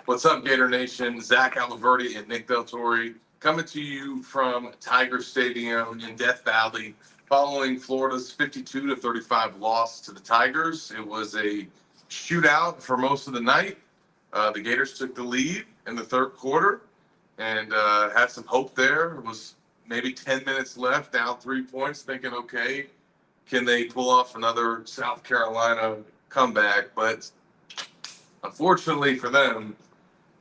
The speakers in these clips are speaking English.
What's up, Gator Nation? Zach Aliverti and Nick Del Torre coming to you from Tiger Stadium in Death Valley following Florida's 52-35 loss to the Tigers. It was a shootout for most of the night. The Gators took the lead in the third quarter and had some hope there. It was maybe 10 minutes left, down 3 points, thinking, okay, can they pull off another South Carolina comeback? But unfortunately for them,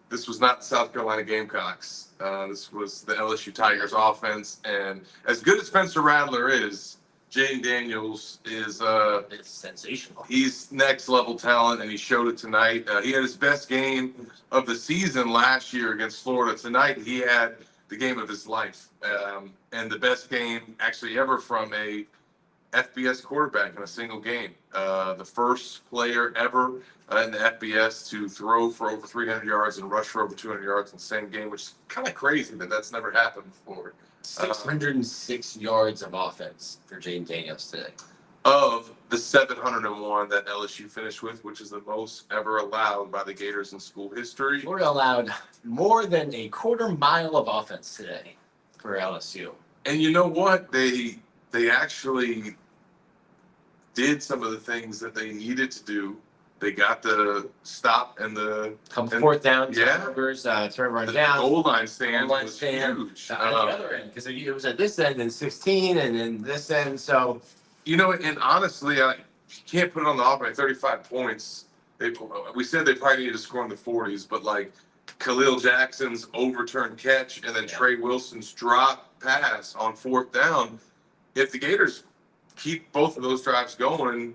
this was not the South Carolina Gamecocks. This was the LSU Tigers offense. And as good as Spencer Rattler is, Jayden Daniels is It's sensational. he's next level talent, and he showed it tonight. He had his best game of the season last year against Florida. Tonight, he had the game of his life, and the best game actually ever from a FBS quarterback in a single game. The first player ever in the FBS to throw for over 300 yards and rush for over 200 yards in the same game, which is kind of crazy that that's never happened before. 606 yards of offense for Jayden Daniels today. Of the 701 that LSU finished with, which is the most ever allowed by the Gators in school history. Florida allowed more than a quarter mile of offense today for LSU. And you know what? They actually did some of the things that they needed to do. They got the stop and the Fourth down, yeah. turnovers, turnover the down. goal line stand Goal line was stand. huge. At the other end, because it was at this end and 16, and then this end. So, You know, and honestly, you can't put it on the offense. 35 points. We said they probably needed to score in the 40s, but like Khalil Jackson's overturned catch and then Trey Wilson's drop pass on fourth down. If the Gators keep both of those drives going,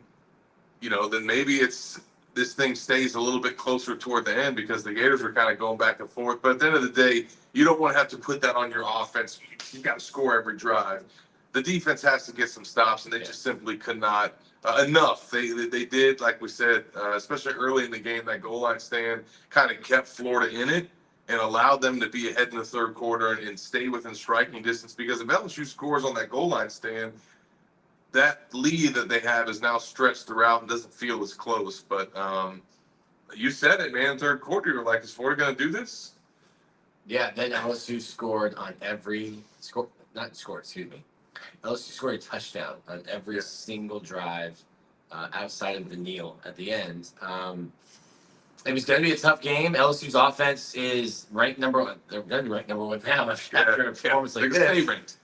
you know, then maybe this thing stays a little bit closer toward the end because the Gators were kind of going back and forth. But at the end of the day, you don't want to have to put that on your offense. You got to score every drive. The defense has to get some stops, and they just simply could not enough. They did, like we said, especially early in the game, that goal line stand kind of kept Florida in it and allowed them to be ahead in the third quarter and stay within striking distance. Because if LSU scores on that goal line stand, that lead that they have is now stretched throughout and doesn't feel as close. But you said it, man. Third quarter, you were like, is Florida going to do this? yeah, then LSU scored on every score. Not scored, excuse me. LSU scored a touchdown on every single drive outside of the kneel at the end. It was going to be a tough game. LSU's offense is ranked number one. They're going to be ranked number one now after a performance like this.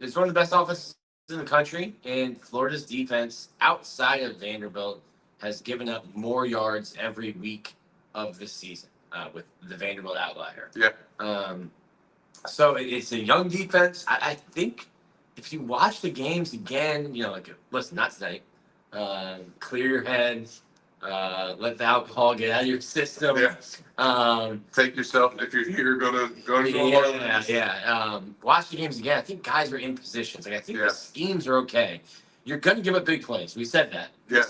It's one of the best offenses in the country, and Florida's defense outside of Vanderbilt has given up more yards every week of this season with the Vanderbilt outlier. Yeah. So it's a young defense. I think if you watch the games again, you know, like, listen, not tonight. Clear your head. Let the alcohol get out of your system. Yeah. Take yourself, if you're here, go to watch the games again. I think guys are in positions. Like, I think the schemes are okay. You're going to give up big plays. We said that. Yeah.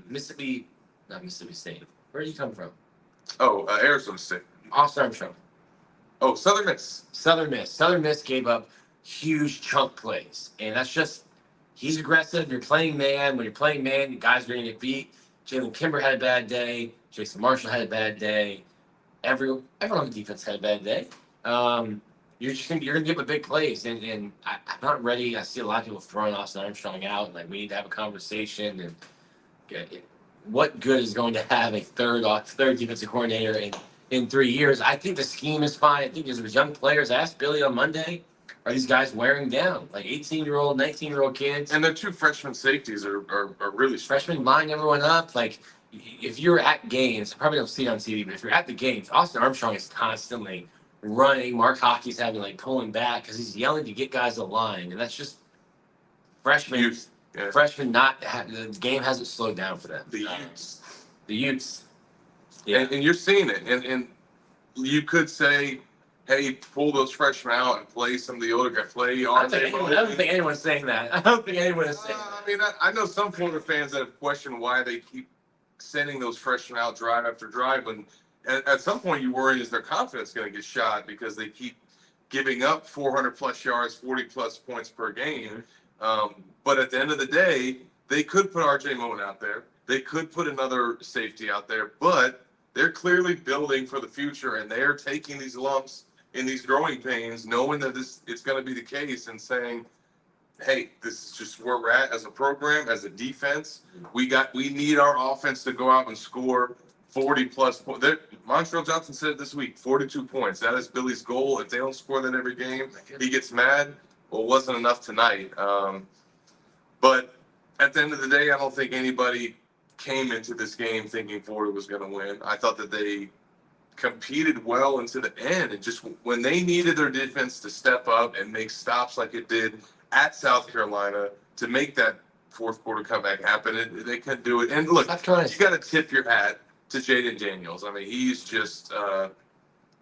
Mississippi, not Mississippi State. Where do you come from? Oh, Arizona State. Austin Armstrong. Oh, Southern Miss. Southern Miss gave up huge chunk plays. And that's just, he's aggressive. You're playing man. When you're playing man, the guys are going to get beat. Jalen Kimber had a bad day. Jason Marshall had a bad day. Everyone on the defense had a bad day. You're gonna give a big plays, and I'm not ready. I see a lot of people throwing Austin Armstrong out. Like, we need to have a conversation. And what good is going to have a third defensive coordinator in 3 years? I think the scheme is fine. I think there's young players. I asked Billy on Monday, are these guys wearing down? Like 18-year-old, 19-year-old kids. And the two freshman safeties are really strong. Freshmen line everyone up. Like, if you're at games, I probably don't see it on TV, but if you're at the games, Austin Armstrong is constantly running. Mark Hockey's having pulling back because he's yelling to get guys aligned, and that's just freshmen. Youth. Yeah. Freshmen the game hasn't slowed down for them. The Utes. The Utes. Yeah. And you're seeing it, and you could say, hey, pull those freshmen out and play some of the older guys. I don't think anyone's saying that. I don't think anyone is saying that. I mean, I know some Florida fans that have questioned why they keep sending those freshmen out drive after drive. When at some point you worry, is their confidence going to get shot because they keep giving up 400-plus yards, 40-plus points per game. But at the end of the day, they could put R.J. Moen out there. They could put another safety out there, but they're clearly building for the future, and they're taking these lumps in these growing pains, knowing that it's going to be the case, and saying, hey, this is just where we're at as a program, as a defense. We need our offense to go out and score 40 plus points. Montreal Johnson said it this week, 42 points. That is Billy's goal. If they don't score that every game, he gets mad. Well, it wasn't enough tonight. But at the end of the day, I don't think anybody came into this game thinking Florida was going to win. I thought that they competed well into the end, and just when they needed their defense to step up and make stops like it did at South Carolina to make that fourth quarter comeback happen, they couldn't do it. And look, you got to tip your hat to Jayden Daniels. I mean, he's just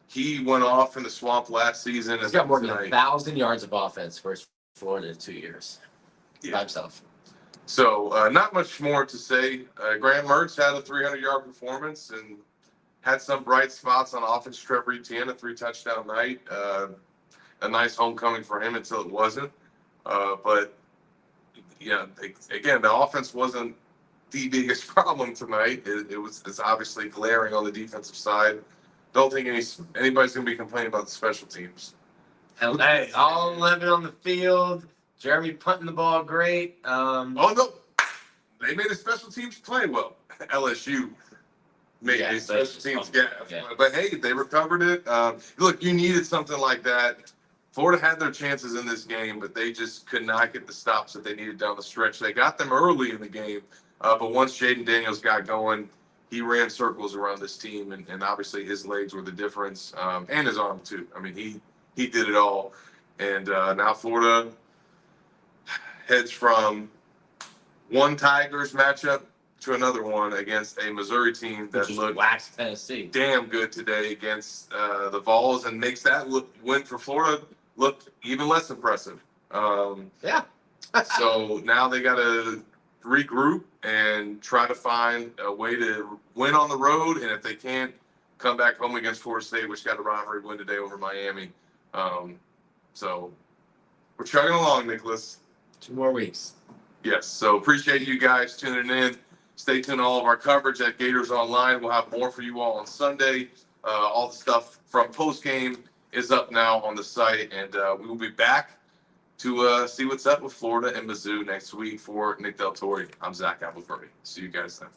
he went off in the swamp last season. He's got more than 1,000 yards of offense for Florida in 2 years by himself. So not much more to say. Graham Mertz had a 300-yard performance and had some bright spots on offense. Trevor Etienne, a 3-touchdown night. A nice homecoming for him until it wasn't. But yeah, again, the offense wasn't the biggest problem tonight. It's obviously glaring on the defensive side. Don't think anybody's going to be complaining about the special teams. Hey, all 11 on the field. Jeremy punting the ball great. Oh, no. They made the special teams play well. LSU made a special teams gaffe. Yeah. But, hey, they recovered it. Look, you needed something like that. Florida had their chances in this game, but they just could not get the stops that they needed down the stretch. They got them early in the game, but once Jayden Daniels got going, he ran circles around this team, and obviously his legs were the difference, and his arm too. I mean, he did it all. And now Florida heads from one Tigers matchup to another one against a Missouri team that looked waxed Tennessee damn good today against the Vols, and makes that win for Florida look even less impressive. Yeah. So now they got to regroup and try to find a way to win on the road, and if they can't, come back home against Florida State, which got a rivalry win today over Miami. So we're chugging along, Nicholas. 2 more weeks. Yes, so appreciate you guys tuning in. Stay tuned to all of our coverage at Gators Online. We'll have more for you all on Sunday. All the stuff from postgame is up now on the site, and we will be back to see what's up with Florida and Mizzou next week. For Nick Del Torre, I'm Zach Appleberry. See you guys then.